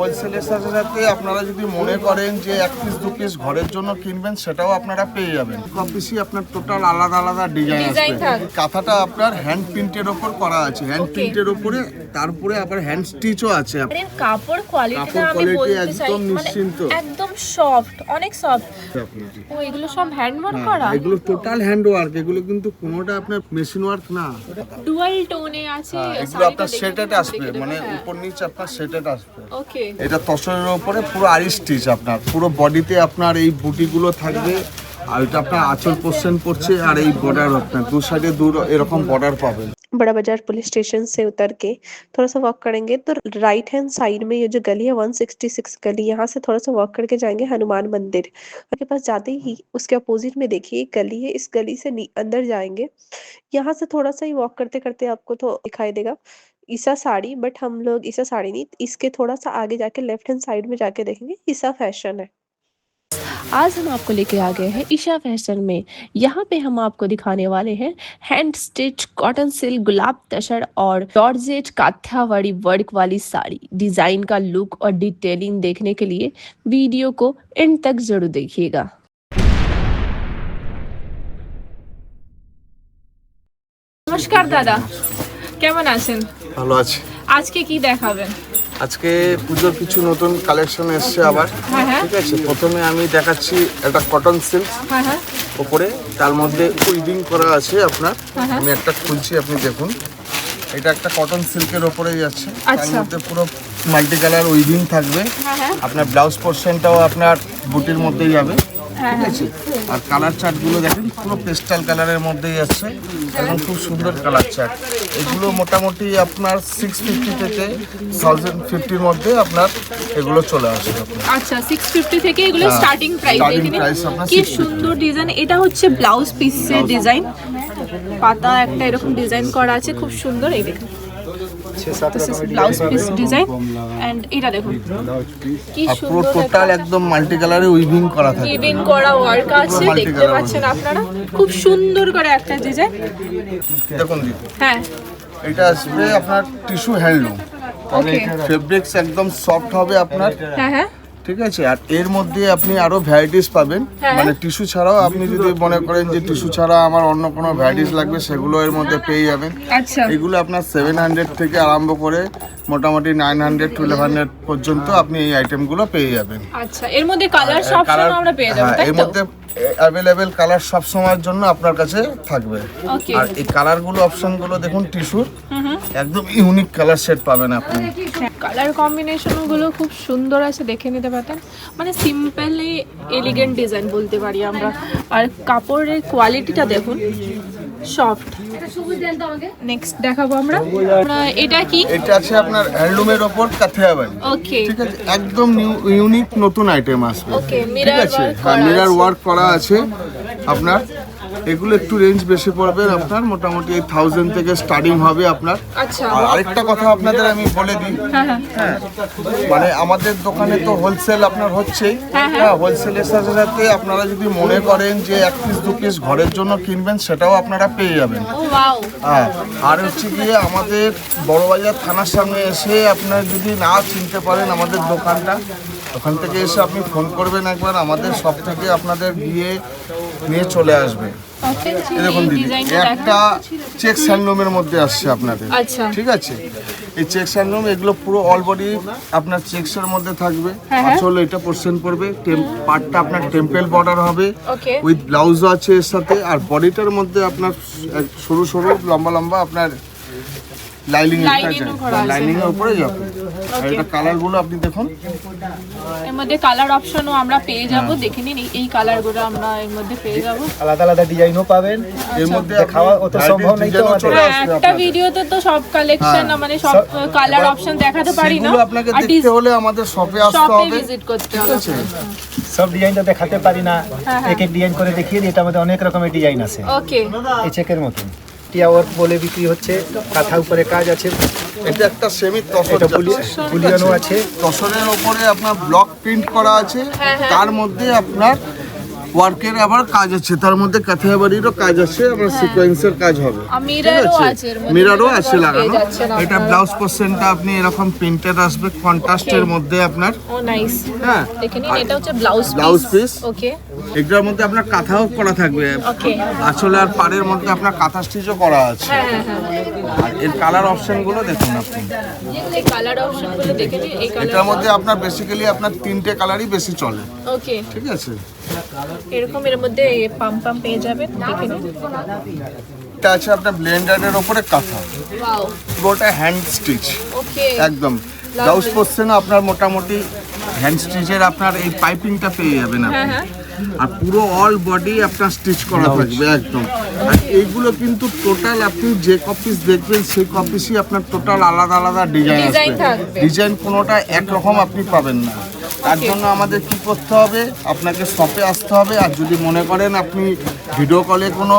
হোলসেলের সাথে সাথে আপনারা যদি মনে করেন যে 1 পিস 2 পিস ঘরের জন্য কিনবেন সেটাও আপনারা পেয়ে যাবেন। সব পিসই আপনার টোটাল আলাদা আলাদা ডিজাইন আসবে। কাঁথাটা আপনার হ্যান্ড প্রিন্টের ওপর করা আছে, হ্যান্ড প্রিন্টের ওপরে, তারপরে আবার হ্যান্ড স্টিচও আছে। কাপড় কোয়ালিটিটা আমি বলতে চাই একদম নিশ্চিন্ত, একদম সফট, অনেক সফট। ও এগুলো সব হ্যান্ড ওয়ার্ক করা? এগুলো টোটাল হ্যান্ড ওয়ার্ক, এগুলো কিন্তু কোনোটা আপনার মেশিন ওয়ার্ক না। ডুয়াল টোনে আছে, এগুলো আপনার সেটেড আসবে, মানে উপর নিচে আপনার সেটেড আসবে। ওকে, এটা তসরের উপরে পুরো আরি স্টিচ, আপনার পুরো বডিতে আপনার এই বুটিগুলো থাকবে, আর এটা আপনার আঁচল পোর্শন পড়ছে, আর এই বর্ডার আপনার দু সাইডে এরকম বর্ডার পাবেন। बड़ा बाजार पुलिस स्टेशन से उतर के थोड़ा सा वॉक करेंगे तो राइट हैंड साइड में ये जो गली है 166 गली, यहाँ से थोड़ा सा वॉक करके जाएंगे हनुमान मंदिर के पास। जाते ही उसके अपोजिट में देखिए एक गली है, इस गली से अंदर जाएंगे। यहाँ से थोड़ा सा ही वॉक करते करते आपको तो दिखाई देगा ईसा साड़ी, बट हम लोग ईसा साड़ी नहीं, इसके थोड़ा सा आगे जाके लेफ्ट हैंड साइड में जाके देखेंगे ईसा फैशन है। आज हम आपको लेके आ गए हैं ईशा फैशन में। यहाँ पे हम आपको दिखाने वाले हैं हैंड स्टिच कॉटन सिल्क गुलाब तसर और जॉर्जेट काठियावाड़ी वर्क वाली साड़ी। डिजाइन का लुक और डिटेलिंग देखने के लिए वीडियो को एंड तक जरूर देखिएगा। নমস্কার দাদা, কেমন আছেন? ভালো আছে। আজকে কি দেখাবেন? আজকে পুজোর কিছু নতুন কালেকশন এসছে আবার। হ্যাঁ। ঠিক আছে, প্রথমে আমি দেখাচ্ছি একটা কটন সিল্ক হ্যাঁ। উপরে, তার মধ্যে উইভিং করা আছে আপনার। আমি একটা খুলছি, আপনি দেখুন। এটা একটা কটন সিল্কের ওপরে যাচ্ছে, তার মধ্যে পুরো মাল্টি কালার উইভিং থাকবে। আপনার ব্লাউজ পোর্শনটাও আপনার বুটির মধ্যেই যাবে। ঠিক আছে, আর কালার চার্টগুলো দেখেন পুরো পেস্টাল কালারের মধ্যেই যাচ্ছে, এবং খুব সুন্দর কালার চার্ট। এগুলো মোটামুটি আপনার 650 থেকে 1050-র মধ্যে আপনার এগুলো চলে আসবে। আচ্ছা, 650 থেকে এগুলো স্টার্টিং প্রাইস। কি সুন্দর ডিজাইন, এটা হচ্ছে ব্লাউজ পিসের ডিজাইন, পাতা একটা এরকম ডিজাইন করা আছে, খুব সুন্দর। এই দেখুন ব্লাউজ পিস ডিজাইন, এন্ড এটা দেখুন কি সুন্দর, টোটাল একদম মাল্টি কালারে উইভিং করা থাকে, উইভিং করা ওয়ার্ক আছে, দেখতে পাচ্ছেন আপনারা, খুব সুন্দর করে একটা ডিজাইন। দেখুন দিদি, হ্যাঁ, এটা আসবে আপনার টিস্যু হ্যান্ডলুম, ওকে, ফেব্রিক্স একদম সফট হবে আপনার। হ্যাঁ। ঠিক আছে, আর এর মধ্যে আপনি আরো ভ্যারাইটিস পাবেন, মানে টিস্যু ছাড়াও আপনি যদি মনে করেন যে টিস্যু ছাড়া আমার অন্য কোনো ভ্যারাইটিস লাগবে, সেগুলো এর মধ্যে পেয়ে যাবেন। আচ্ছা, এগুলো আপনার 700 থেকে আরম্ভ করে মোটামুটি 900 to 1100 পর্যন্ত আপনি এই আইটেমগুলো পেয়ে যাবেন। আচ্ছা, এর মধ্যে কালার সব সময় আমরা পেয়ে যাব, তাই এর তো? মধ্যে অ্যাভেলেবেল কালার সব সময়ের জন্য আপনার কাছে থাকবে। ওকে, আর এই কালারগুলো অপশনগুলো দেখুন, টিস্যুর একদম ইউনিক কালার সেট পাবেন আপনি। কালার কম্বিনেশন গুলো খুব সুন্দর আছে, দেখে নিতে পারেন। মানে সিম্পলি এলিগেন্ট ডিজাইন বলতে পারি আমরা। আর কাপড়ের কোয়ালিটিটা দেখুন, সফট। নেক্সট দেখাবো আমরা, এটা কি? এটা আছে আপনার হ্যান্ডলুমের ওপর কাথিয়াবাড়ি। ওকে, ঠিক আছে, একদম ইউনিক নতুন আইটেম আসবে। ওকে, ঠিক আছে, মিরর ওয়ার্ক করা আছে আপনার। এগুলো একটু রেঞ্জ বেশি পড়বে আপনার, মোটামুটি 1000 থেকে স্টার্টিং হবে আপনার। আচ্ছা, আর আরেকটা কথা আপনাদের আমি বলে দিই, হ্যাঁ, মানে আমাদের দোকানে তো হোলসেল আপনার হচ্ছেই। হ্যাঁ, হোলসেলের সাথে সাথে আপনারা যদি মনে করেন যে 1 পিস 2 পিস ঘরের জন্য কিনবেন, সেটাও আপনারা পেয়ে যাবেন। হ্যাঁ, আর হচ্ছে গিয়ে আমাদের বড়বাজার থানার সামনে এসে আপনার যদি না চিনতে পারেন আমাদের দোকানটা, ওখান থেকে এসে আপনি ফোন করবেন একবার, আমাদের সব থেকে আপনাদের গিয়ে নিয়ে চলে আসবে। দেখুন দিদি, একটা চেক্স হ্যান্ডলুমের মধ্যে আসছে আপনাদের। আচ্ছা, ঠিক আছে, এই চেক্স হ্যান্ডলুম এগুলো পুরো অল বডি আপনার চেক্সের মধ্যে থাকবে। আসলে এটা পোর্শন পড়বে, পার্টটা আপনার টেম্পল বর্ডার হবে, উইথ ব্লাউজও আছে এর সাথে। আর বডিটার মধ্যে আপনার সরু সরু লম্বা লম্বা আপনার লাইনিং এর উপরে যাবে। আর এটা কালারগুলো আপনি দেখুন, এর মধ্যে কালার অপশনও আমরা পেয়ে যাব, দেখে নিন। এই কালারগুলো আমরা এর মধ্যে পেয়ে যাব, আলাদা আলাদা ডিজাইনও পাবেন। এর মধ্যে খাওয়া অত সম্ভব নেই তো একটা ভিডিওতে তো সব কালেকশন, মানে সব কালার অপশন দেখাতে পারি না। এগুলো আপনাকে দেখতে হলে আমাদের শপে আসতে হবে, ভিজিট করতে হবে। সব ডিজাইনটা দেখাতে পারি না, এক এক ডিজাইন করে দেখিয়ে দিই। এটার মধ্যে অনেক রকমের ডিজাইন আছে। ওকে, এই চেকের মতন টিয়া ওয়ার্ক বলে বিক্রি হচ্ছে, কাঁথা উপরে কাজ আছে। এটা একটা সেমি তসর, বুলিয়ানো আছে, তসরের উপরে আপনার ব্লক প্রিন্ট করা আছে, তার মধ্যে আপনার ওয়ার্কের আবার কাজ আছে, তার মধ্যে কাঁথিয়াবাড়িরও কাজ আছে, আবার সিকোয়েন্সের কাজ হবে। মিররও আছে এর মধ্যে, মিররও আছে লাগানো। যাচ্ছে না এটা ব্লাউজ পোর্শনটা আপনি এরকম প্রিন্টেড আসবে কন্ট্রাস্টের মধ্যে আপনার। ও নাইস। হ্যাঁ, দেখে নিন, এটা হচ্ছে ব্লাউজ পিস। ওকে এটার মধ্যে আপনার কাঁথাও করা থাকবে, ওকে। আসলে আর পাড়ের মধ্যে আপনার কাঁথা স্টিচও করা আছে। হ্যাঁ হ্যাঁ হ্যাঁ, আর এর কালার অপশন গুলো দেখুন আপনি। এই কালার অপশন গুলো দেখে নিন। এই এটার কালার মধ্যে আপনার বেসিক্যালি আপনার 3টে কালারই বেশি চলে, ওকে। ঠিক আছে। এরকম এর মধ্যে পাম পাম পেয়ে যাবেন, দেখে নিন। এটা আছে আপনার ব্লেন্ডারের উপরে কাঁথা, ওয়াও, পুরোটা হ্যান্ড স্টিচ ওকে। একদম। ব্লাউজ পোর্শনে আপনার মোটামুটি হ্যান্ড স্টিচের আপনার এই পাইপিংটা পেয়ে যাবেন আপনি। হ্যাঁ। আর পুরো অল বডি আপনার স্টিচ করা থাকবে একদম। আর এইগুলো কিন্তু টোটাল আপনি যে কপিস দেখবেন সেই কপিসই আপনার টোটাল আলাদা আলাদা ডিজাইন ডিজাইন আসবে। থাকবে। ডিজাইন কোনোটা একরকম আপনি পাবেন না। তার জন্য আমাদের কি করতে হবে, আপনাকে শপে আসতে হবে। আর যদি মনে করেন আপনি ভিডিও কলে কোনো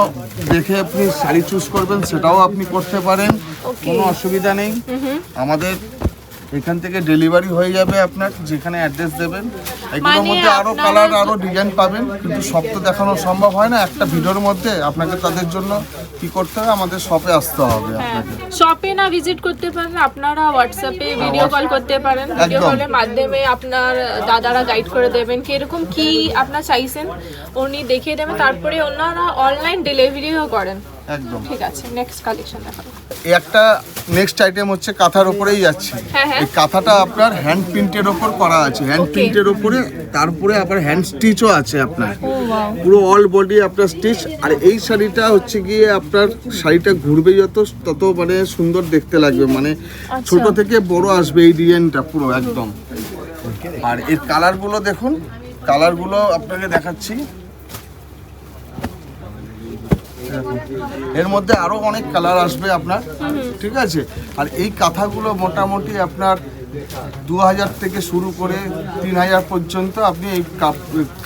দেখে আপনি শাড়ি চুজ করবেন, সেটাও আপনি করতে পারেন, কোনো অসুবিধা নেই। আমাদের এখান থেকে ডেলিভারি হয়ে যাবে, আপনার যেখানে অ্যাড্রেস দেবেন। এগুলোর মধ্যে আরো কালার আরো ডিজাইন পাবেন, কিন্তু সব তো দেখানো সম্ভব হয় না একটা ভিডিওর মধ্যে। আপনাকে তাদের জন্য কি করতে হবে, আমাদের শপে আসতে হবে আপনাকে। শপে না ভিজিট করতে পারলে আপনারা হোয়াটসঅ্যাপে ভিডিও কল করতে পারেন। ভিডিও একদম। কলের মাধ্যমে আপনার দাদারা গাইড করে দেবেন কি এরকম কি আপনার চাইছেন, উনি দেখিয়ে দেবেন। তারপরে ওনারা অনলাইন ডেলিভারিও করেন। একদম। ঠিক আছে, নেক্সট কালেকশন দেখাবো। এই একটা নেক্সট আইটেম হচ্ছে কাঁথার উপরেই যাচ্ছে। হ্যাঁ, হ্যাঁ। এই কাঁথাটা আপনার হ্যান্ড প্রিন্টের ওপর করা আছে, হ্যান্ড Okay. প্রিন্টের ওপরে, তারপরে আবার হ্যান্ড স্টিচও আছে আপনার। ও ওয়াও, পুরো অল বডি আপনার স্টিচ। আর এই শাড়িটা হচ্ছে গিয়ে আপনার শাড়িটা ঘুরবে যত তত মানে সুন্দর দেখতে লাগবে, মানে ছোট থেকে বড় আসবে এই ডিজাইনটা পুরো একদম। আর এর কালারগুলো দেখুন, কালারগুলো আপনাকে দেখাচ্ছি। এর মধ্যে আরো অনেক কালার আসবে আপনার, ঠিক আছে। আর এই কাঁথাগুলো মোটামুটি আপনার 2000 থেকে শুরু করে 3000 পর্যন্ত আপনি এই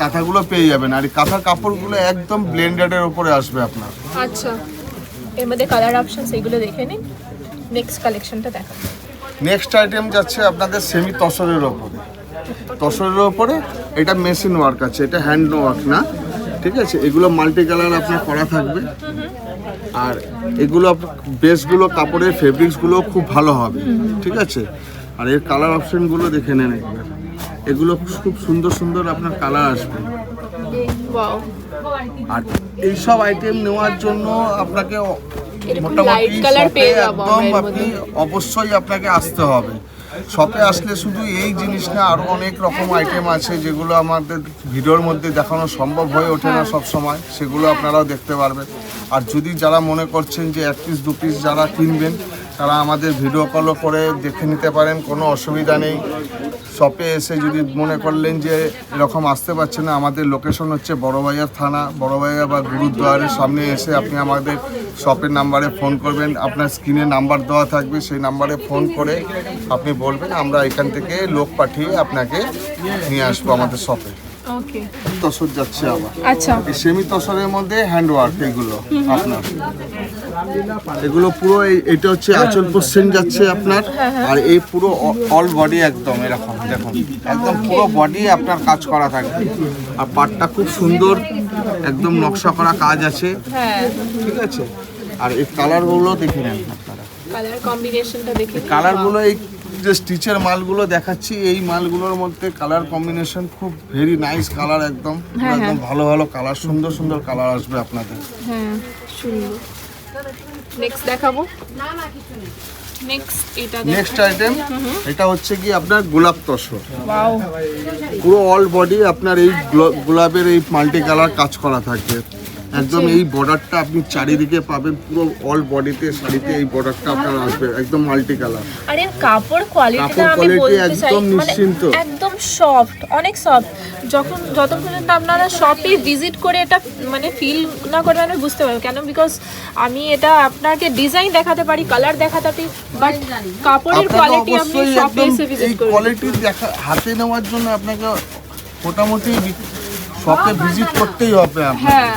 কাঁথাগুলো পেয়ে যাবেন। আর এই কাঁথার কাপড়গুলো একদম ব্লেন্ডেডের উপরে আসবে আপনার। আচ্ছা। এর মধ্যে কালার অপশন সেগুলো দেখে নিন। নেক্সট কালেকশনটা দেখাবো। নেক্সট আইটেম যাচ্ছে আপনাদের সেমি তসরের ওপরে। তসরের ওপরে এটা মেশিন ওয়ার্ক আছে, এটা হ্যান্ড ওয়ার্ক না, ঠিক আছে। এগুলো মাল্টি কালার আপনার করা থাকবে। আর এগুলো বেসগুলো কাপড়ের ফেব্রিক্সগুলো খুব ভালো হবে, ঠিক আছে। আর এর কালার অপশনগুলো দেখে নেন একবার। এগুলো খুব সুন্দর সুন্দর আপনার কালার আসবে। ওয়াও, আর এইসব আইটেম নেওয়ার জন্য আপনাকে এরকম মোটামুটি light color শপে পেয়ে যাবো একদম আমরা এর আপনি অবশ্যই আপনাকে আসতে হবে। শপে আসলে শুধু এই জিনিস না, আরো অনেক রকম আইটেম আছে যেগুলো আমাদের ভিডিওর মধ্যে দেখানো সম্ভব হয়ে ওঠে না সব সময়, সেগুলো আপনারাও দেখতে পারবেন। আর যদি যারা মনে করছেন যে 1 পিস 2 পিস যারা কিনবেন, তারা আমাদের ভিডিও কলও করে দেখে নিতে পারেন, কোনো অসুবিধা নেই। শপে এসে যদি মনে করলেন যে এরকম আসতে পারছেন না, আমাদের লোকেশন হচ্ছে বড়বাজার থানা, বড়বাজার বা গুরুদ্বারের সামনে এসে আপনি আমাদের শপের নাম্বারে ফোন করবেন। আপনার স্ক্রিনে নাম্বার দেওয়া থাকবে, সেই নাম্বারে ফোন করে আপনি বলবেন, আমরা এখান থেকে লোক পাঠিয়ে আপনাকে নিয়ে আসবো আমাদের শপে। ওকে। তসর যাচ্ছে আবার, আচ্ছা, এই সেমি তসরের মধ্যে হ্যান্ড ওয়ার্ক এগুলো আপনার। এগুলো পুরো এটা হচ্ছে আঁচল পোর্শন যাচ্ছে আপনার। আর এই পুরো অল বডি একদম এরকম দেখুন, একদম পুরো বডি আপনার কাজ করা থাকবে। আর পাটটা খুব সুন্দর একদম নকশা করা কাজ আছে, হ্যাঁ। ঠিক আছে। আর এই কালারগুলো দেখে নেন আপনারা, কালার কম্বিনেশনটা দেখে নিন। কালারগুলো এই যে স্টিচের মালগুলো দেখাচ্ছি, এই মালগুলোর মধ্যে কালার কম্বিনেশন খুব ভেরি নাইস কালার, একদম একদম ভালো ভালো কালার, সুন্দর সুন্দর কালার আসবে আপনাদের। হ্যাঁ, সুন্দর। নেক্সট দেখাবো। নেক্সট এটা নেক্সট আইটেম এটা হচ্ছে কি আপনার গোলাপ তসর। ওয়াও, পুরো অল বডি আপনার এই গোলাপের এই মাল্টি কালার কাজ করা থাকবে একদম। এই বর্ডারটা আপনি চারিদিকে পাবেন, পুরো অল বডিতে শাড়িতে এই বর্ডারটা আপনার আসবে একদম মাল্টি কালার। আর এর কাপড় কোয়ালিটিটা কাপড় আমি quality বলতে চাই একদম মানে নিশ্চিন্ত। একদম সফট, অনেক সফট। যত পর্যন্ত আপনারা শপে ভিজিট করে এটা মানে ফিল না করবেন আমি বুঝতে পারবো কেন, বিকজ আমি এটা আপনাকে ডিজাইন দেখাতে পারি, কালার দেখাতে পারি, বাট কাপড়ের আপনাকে কোয়ালিটি আপনি অবশ্যই শপে একদম এসে এই ভিজিট করবেন। কোয়ালিটি দেখা হাতে নেওয়ার জন্য আপনাকে মোটামুটি শপে ভিজিট করতেই হবে আপনাকে। হ্যাঁ,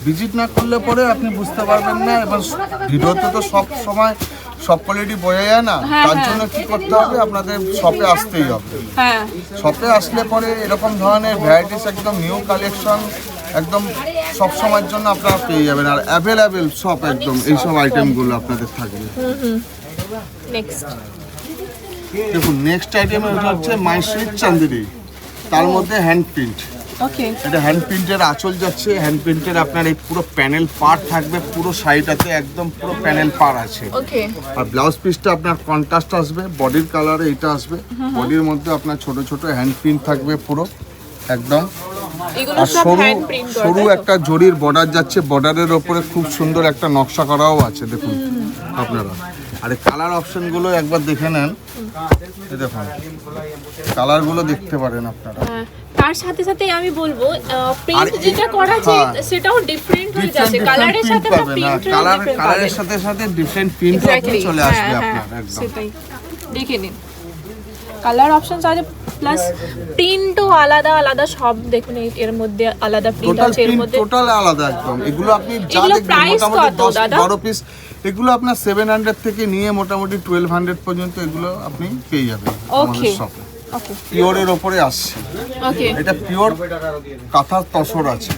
ভিজিট না করলে পরে আপনি বুঝতে পারবেন না। এবার ভিডিওতে তো সব সময় সব কোয়ালিটি বোঝা যায় না, তার জন্য কি করতে হবে, আপনাদের শপে আসতেই হবে। হ্যাঁ, শপে আসলে পরে এরকম ধরনের ভ্যারাইটিস একদম নিউ কালেকশন একদম সব সময়ের জন্য আপনারা পেয়ে যাবেন, আর অ্যাভেলেবেল সব একদম এইসব আইটেমগুলো আপনাদের থাকবে। নেক্সট দেখুন নেক্সট আইটেম হচ্ছে মাইসুর চান্দেরি, তার মধ্যে হ্যান্ড প্রিন্ট। ওকে এটা হ্যান্ড প্রিন্টের আঁচল যাচ্ছে, হ্যান্ড প্রিন্টের আপনার এই পুরো প্যানেল পার থাকবে, পুরো শাড়িটাতে একদম পুরো প্যানেল পার আছে। ওকে আর ব্লাউজ পিসটা আপনার কন্ট্রাস্ট আসবে, বডির কালারে এইটা আসবে, বডির মধ্যে আপনার ছোট ছোট হ্যান্ড প্রিন্ট থাকবে পুরো একদম। এগুলো আর সব সরু হ্যান্ড প্রিন্ট করা, সরু একটা জরির বর্ডার যাচ্ছে, বর্ডারের ওপরে খুব সুন্দর একটা নকশা করাও আছে দেখুন আপনারা। আর এই কালার অপশনগুলো একবার দেখে নেন, এই দেখুন কালারগুলো দেখতে পারেন আপনারা। তার সাথে সাথে আমি বলবো প্রিন্ট আর যেটা করা আছে হ্যাঁ। সেটাও ডিফারেন্ট হয়ে ডিফারেন্ট যাচ্ছে, কালারের সাথে তো পাবেন, প্রিন্ট কালারের সাথে সাথে ডিফারেন্ট প্রিন্ট চলে আসবে আপনার একদম। সেটাই দেখে নিন, কালার অপশন আছে প্লাস প্রিন্টও আলাদা আলাদা সব দেখুন, এর মধ্যে আলাদা প্রিন্ট টোটাল আছে, এর প্রিন্ট মধ্যে টোটাল আলাদা একদম। এগুলো আপনি যা এগুলো দেখবেন price মোটামুটি কত 10 দাদা? 12 পিস, এগুলো আপনার 700 থেকে নিয়ে মোটামুটি 1200 পর্যন্ত এগুলো আপনি পেয়ে যাবেন আমাদের Okay. শপে। ওকে পিওরের ওপরে আসছে, ওকে এটা পিওর কাঁথা তসর আছে।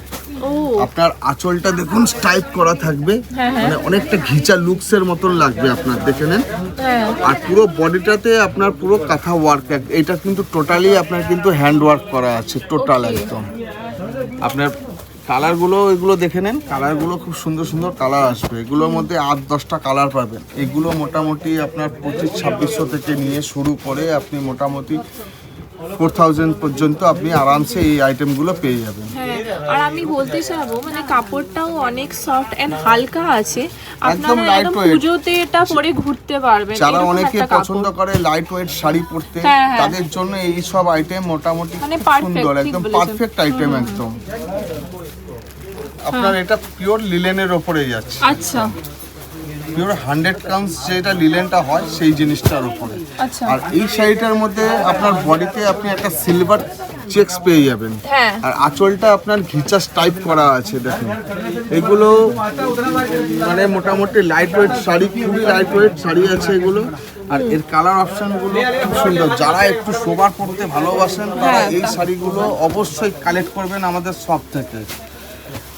ও আপনার আঁচলটা দেখুন স্টাইপ করা থাকবে, মানে অনেকটা ঘিচা লুকসের মতন লাগবে আপনার, দেখে নেন। হ্যাঁ আর পুরো বডিটাতে আপনার পুরো কাঁথা ওয়ার্ক, এটা কিন্তু টোটালি আপনার কিন্তু হ্যান্ড ওয়ার্ক করা আছে টোটাল Okay. একদম। আপনার কালারগুলো এগুলো দেখে নেন, কালারগুলো খুব সুন্দর সুন্দর কালার আসবে, এগুলোর মধ্যে 8-10টা কালার পাবেন। এগুলো মোটামুটি আপনার 2500-2600 থেকে নিয়ে শুরু করে আপনি মোটামুটি 4000 পর্যন্ত আপনি আরামসে এই আইটেমগুলো পেয়ে যাবেন। হ্যাঁ, আর আমি বলতে চাইবো মানে কাপড়টাও অনেক সফট এন্ড হালকা আছে, আপনারা light একদম weight। পুজোতে এটা পরে ঘুরতে পারবেন, যারা এরকম অনেকে একটা কাপড়। পছন্দ করে লাইট ওয়েট শাড়ি পরতে, হ্যাঁ, হ্যাঁ। তাদের জন্য এই সব আইটেম মোটামুটি মানে খুব perfect, সুন্দর, ঠিক একদম বলেছেন। পারফেক্ট আইটেম একদম। আপনার এটা পিওর লিলেনের ওপরে যাচ্ছে, আচ্ছা পিওর 100 গ্রামস যেটা লিলেনটা হয় সেই জিনিসটার উপরে। আচ্ছা আর এই শাড়িটার মধ্যে আপনার বডিতে আপনি একটা সিলভার চেকস পেয়ে যাবেন, হ্যাঁ আর আঁচলটা আপনার ঘিচা টাইপ করা আছে দেখুন। এগুলো মানে মোটামুটি লাইট ওয়েট শাড়ি, খুবই লাইট ওয়েট শাড়ি আছে এগুলো। আর এর কালার অপশনগুলো খুব সুন্দর, যারা একটু সোবার পড়তে ভালোবাসেন তারা এই শাড়িগুলো অবশ্যই কালেক্ট করবেন আমাদের শপ থেকে।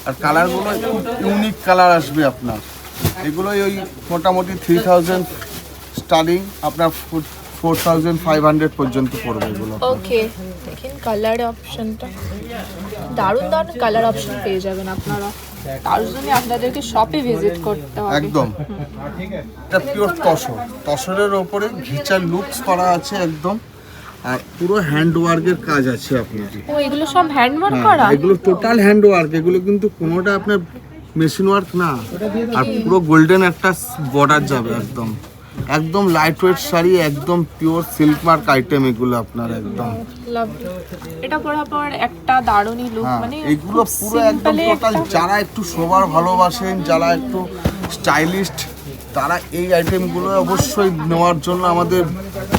আর কালারগুলো খুব ইউনিক কালার আসবে আপনার, এগুলোই ওই মোটামুটি 3000 স্টার্টিং আপনার 4500 পর্যন্ত পড়বে এগুলো। ওকে দেখেন কালার অপশনটা, দারুণ দারুণ কালার অপশন পেয়ে যাবেন আপনারা, তার জন্য আপনাদেরকে শপে ভিজিট করতে হবে একদম এটা পিওর তসর, তসরের ওপরে ঘিচা লুকস করা আছে একদম, আর পুরো হ্যান্ড ওয়ার্কের কাজ আছে আপনার। ও এগুলো সব হ্যান্ড ওয়ার্ক হ্যাঁ, করা, এগুলো টোটাল হ্যান্ড ওয়ার্ক, এগুলো কিন্তু কোনোটা আপনার মেশিন ওয়ার্ক না। আর পুরো গোল্ডেন একটা বর্ডার যাবে একদম, একদম লাইট ওয়েট শাড়ি, একদম পিওর সিল্ক মার্ক আইটেম এগুলো আপনার একদম। লাভলি, এটা পরার পর একটা দারুণই লুক, হ্যাঁ, মানে এগুলো পুরো একদম টোটাল, যারা একটু সোবার ভালোবাসেন, যারা একটু স্টাইলিস্ট, তারা এই আইটেমগুলো অবশ্যই নেওয়ার জন্য আমাদের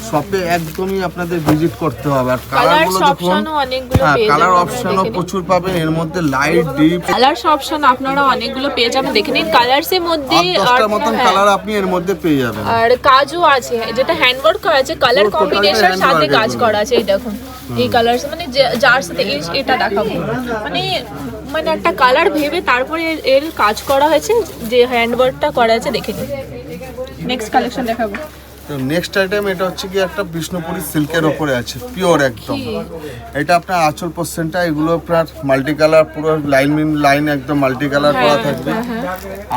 শপে একদমই আপনাদের ভিজিট করতে হবে। আর কালারগুলো দেখুন, অনেকগুলো হ্যাঁ পেয়ে কালার যাবেন, অপশনও প্রচুর পাবেন, এর মধ্যে লাইট ডিপ কালারস অপশন আপনারা অনেকগুলো পেয়ে যাবেন, দেখে নিন কালারসের মধ্যে 8-10টার মতন হ্যাঁ, কালার আপনি এর মধ্যে পেয়ে যাবেন। আর কাজও আছে, যেটা হ্যান্ডওয়ার্ক করা আছে, কালার পুরো total কম্বিনেশন hand সাথে work কাজ এগুলো। করা আছে, এই দেখুন এই কালার মানে যার সাথে এটা দেখাবো, মানে মানে একটা কালার ভেবে তারপরে এর কাজ করা হয়েছে, যে হ্যান্ডওয়ার্কটা করা আছে, দেখে নিন। নেক্সট কালেকশন দেখাবো, তো নেক্সট আইটেম এটা হচ্ছে কি একটা বিষ্ণুপুরি সিল্কের ওপরে আছে, পিওর একদম। এটা আপনার আঁচল পোর্শনটা, এগুলো আপনার মাল্টি কালার, পুরো লাইন একদম মাল্টি কালার করা থাকবে।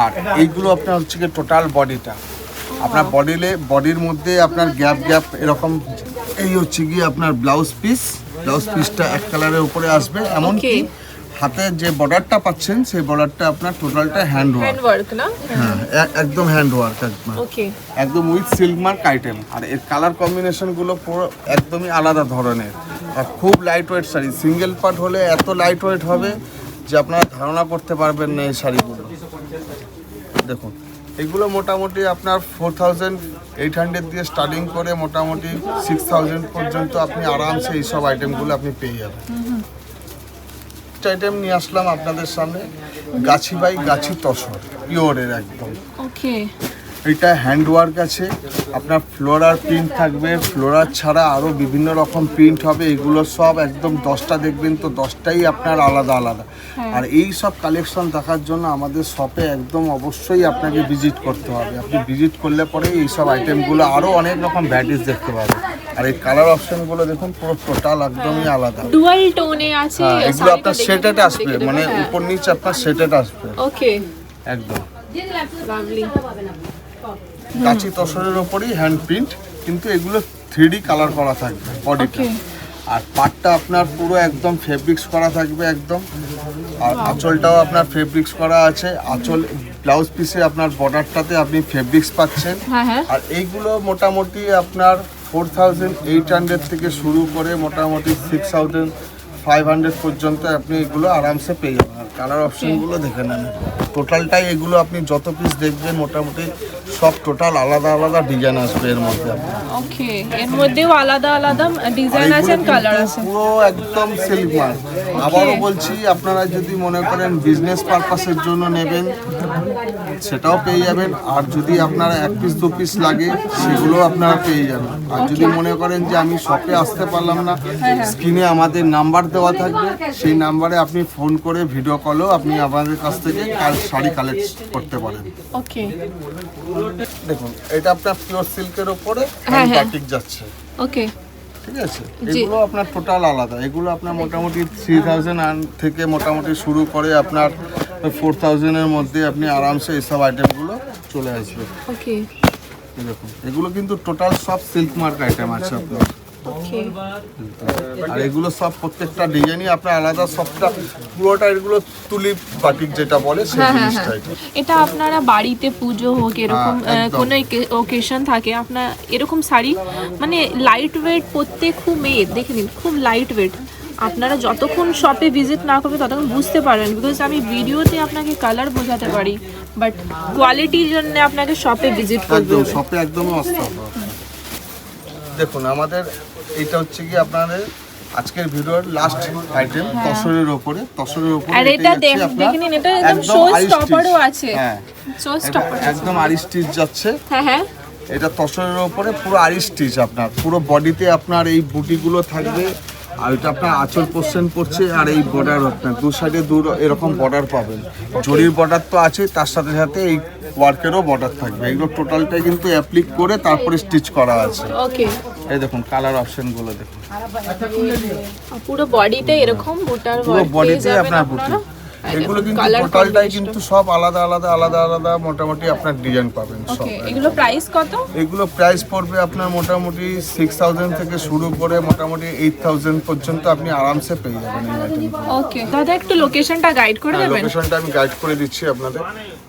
আর এইগুলো আপনার হচ্ছে কি টোটাল বডিটা, আপনার বডির মধ্যে আপনার গ্যাপ এরকম, এই হচ্ছে কি আপনার ব্লাউজ পিসটা এক কালারের উপরে আসবে, এমনকি হাতে যে বর্ডারটা পাচ্ছেন সেই বর্ডারটা আপনার টোটালটা হ্যান্ড হ্যান্ডওয়ার্ক না, হ্যাঁ একদম হ্যান্ড ওয়ার্ক একদম, ওকে একদম উইথ সিল্ক মার্ক আইটেম। আর এর কালার কম্বিনেশন গুলো পুরো একদমই আলাদা ধরনের, আর খুব light weight sari, single part হলে এত লাইট ওয়েট হবে যে আপনারা ধারণা করতে পারবেন না এই শাড়িগুলো। দেখুন এগুলো মোটামুটি আপনার 4800 দিয়ে স্টার্টিং করে মোটামুটি 6000 পর্যন্ত আপনি আরামসে এইসব আইটেমগুলো আপনি পেয়ে যাবেন। আইটেম নিয়ে আসলাম আপনাদের সামনে, গাছি বাই গাছি তসর, পিওরের একদম। ওকে এটা হ্যান্ডওয়ার্ক আছে, আপনার ফ্লোরার প্রিন্ট থাকবে, ফ্লোরার ছাড়া আরও বিভিন্ন রকম প্রিন্ট হবে। এগুলো সব একদম 10টা দেখবেন তো 10টাই আপনার আলাদা আলাদা। আর এই সব কালেকশন দেখার জন্য আমাদের শপে একদম অবশ্যই আপনাকে ভিজিট করতে হবে। আপনি ভিজিট করলে পরে এই সব আইটেমগুলো আরও অনেক রকম ভ্যারাইটিস দেখতে পাবেন। আর এই কালার অপশনগুলো দেখুন পুরো টোটাল একদমই আলাদা। ডুয়াল টোনে আছে হ্যাঁ, এগুলো আপনার সেটেড আসবে, মানে উপর নিচে আপনার সেটেড আসবে ওকে একদম। লাভলি। কাঁচি তসরের ওপরই হ্যান্ড প্রিন্ট, কিন্তু এগুলো 3D কালার করা থাকবে বডিটা। ওকে আর পাটটা আপনার পুরো একদম ফেব্রিক্স করা থাকবে একদম। আর আঁচলটাও আপনার ফেব্রিক্স করা আছে। আঁচল ব্লাউজ পিসে আপনার বর্ডারটাতে আপনি ফেব্রিক্স পাচ্ছেন। হ্যাঁ হ্যাঁ আর এইগুলো মোটামুটি আপনার 4800 থেকে শুরু করে মোটামুটি 6500 পর্যন্ত আপনি এগুলো আরামসে পেয়ে যাবেন। আর কালার অপশনগুলো দেখে নেন, টোটালটাই এগুলো আপনি যত পিস দেখবেন মোটামুটি সব টোটাল আলাদা আলাদা ডিজাইন আসবে এর মধ্যে আপনার। ওকে এর মধ্যেও আলাদা আলাদা ডিজাইন আর আছে এগুলো কালার কিন্তু আছে পুরো একদম সিল্ক মাল। আবারও বলছি, আপনারা যদি মনে করেন বিজনেস পারপাসের জন্য নেবেন সেটাও পেয়ে যাবেন। আর যদি আপনারা 1 পিস 2 পিস লাগে সেগুলো আপনারা পেয়ে যাবেন। আর যদি মনে করেন যে আমি শপে আসতে পারলাম না, স্ক্রিনে আমাদের নাম্বার দেওয়া থাকবে, সেই নাম্বারে আপনি ফোন করে ভিডিও কলও আপনি আমাদের কাছ থেকে শাড়ি কালেক্ট করতে পারেন। ওকে দেখুন এটা আপনার পিওর সিল্কের ওপরে হ্যাঁ, হ্যাঁ। বাটিক যাচ্ছে, ওকে ঠিক আছে। এগুলো আপনার টোটাল আলাদা। এগুলো আপনার মোটামুটি 3000 থেকে মোটামুটি শুরু করে আপনার 4000 এর মধ্যে আপনি আরামসে এইসব আইটেমগুলো চলে আসবে। ওকে এই দেখুন এগুলো কিন্তু টোটাল সব সিল্ক মার্ক আইটেম আছে আপনার। ওকে আর এগুলো সব প্রত্যেকটা ডিজাইনই আপনার আলাদা, সবটা পুরোটা এগুলো তুলি বাটিক যেটা বলে সেই হ্যাঁ হ্যাঁ জিনিসটা হ্যাঁ এটা। এটা আপনারা বাড়িতে পুজো হোক এরকম একদম। কোনো ওকেশন থাকে আপনার এরকম শাড়ি মানে লাইট ওয়েট পরতে খুব দেখে নিন খুব লাইট ওয়েট। আপনারা যতক্ষণ শপে ভিজিট না করবে ততক্ষণ বুঝতে পারবেন, বিকজ আমি ভিডিওতে আপনাকে কালার বোঝাতে পারি বাট কোয়ালিটির জন্য আপনাকে শপে ভিজিট করতে একদম হবে। শপে একদমই আসতে হবে। দেখুন আমাদের এটা হচ্ছে কি আপনাদের আজকের ভিডিওর লাস্ট আইটেম তসরের উপরে। তসরের উপরে আর এটা দেখে নিন, এটা একদম শো স্টপারও আছে। হ্যাঁ শো স্টপার একদম আরি স্টিচ যাচ্ছে। হ্যাঁ হ্যাঁ এটা তসরের উপরে পুরো আরি স্টিচ, আপনার পুরো বডিতে আপনার এই বুটিগুলো থাকবে। আর এটা আপনার আঁচল পোর্শন পড়ছে, আর এই বর্ডার আপনার দু সাইডে এরকম বর্ডার পাবেন। জরির বর্ডার তো আছে, তার সাথে সাথে এই ওয়ার্কেরও বর্ডার থাকবে। এগুলো টোটালটাই কিন্তু অ্যাপ্লিক করে তারপরে স্টিচ করা আছে। ওকে এই দেখুন কালার অপশনগুলো দেখুন, পুরো বডিতে এরকম বুটার পুরো ওয়ার্ক পেয়ে বডিতে যাবেন আপনার আপনারা। বুটি। এগুলো কিন্তু টোটালটাই কিন্তু সব আলাদা আলাদা আলাদা আলাদা মোটামুটি আপনার ডিজাইন পাবেন সব। ওকে এগুলো প্রাইস কত? এগুলো প্রাইস পড়বে আপনার মোটামুটি 6000 থেকে শুরু করে মোটামুটি 8000 পর্যন্ত আপনি আরামসে পেয়ে যাবেন এই আইটেমগুলো। ওকে দাদা একটু লোকেশনটা গাইড করে দেবেন? লোকেশনটা আমি গাইড করে দিচ্ছি আপনাদের।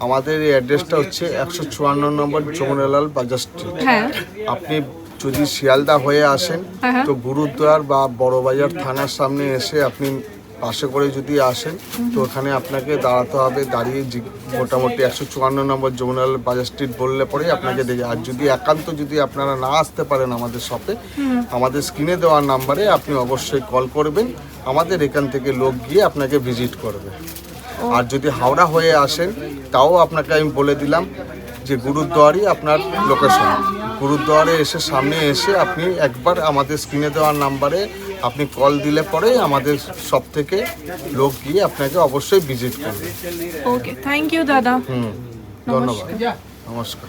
আমাদের এই অ্যাড্রেসটা হচ্ছে 154 নম্বর যমুনালাল বাজার স্ট্রিট। হ্যাঁ আপনি যদি শিয়ালদা হয়ে আসেন তো গুরুদ্বার বা বড়বাজার থানার সামনে এসে আপনি বাসে করে যদি আসেন তো ওখানে আপনাকে দাঁড়াতে হবে। দাঁড়িয়ে মোটামুটি 154 নম্বর যমুনালাল বাজার স্ট্রিট বললে পরেই আপনাকে দেখে। আর যদি একান্ত যদি আপনারা না আসতে পারেন আমাদের শপে, আমাদের স্ক্রিনে দেওয়া নাম্বারে আপনি অবশ্যই কল করবেন, আমাদের এখান থেকে লোক গিয়ে আপনাকে ভিজিট করবে। আর যদি হাওড়া হয়ে আসেন তাও আপনাকে আমি বলে দিলাম যে গুরুদ্বারই আপনার লোকেশন। গুরুদ্বারে এসে সামনে এসে আপনি একবার আমাদের স্ক্রিনে দেওয়া নাম্বারে আপনি কল দিলে পরে আমাদের সব থেকে লোক গিয়ে আপনাকে অবশ্যই ভিজিট করবে। ওকে থ্যাংক ইউ দাদা। ধন্যবাদ, নমস্কার।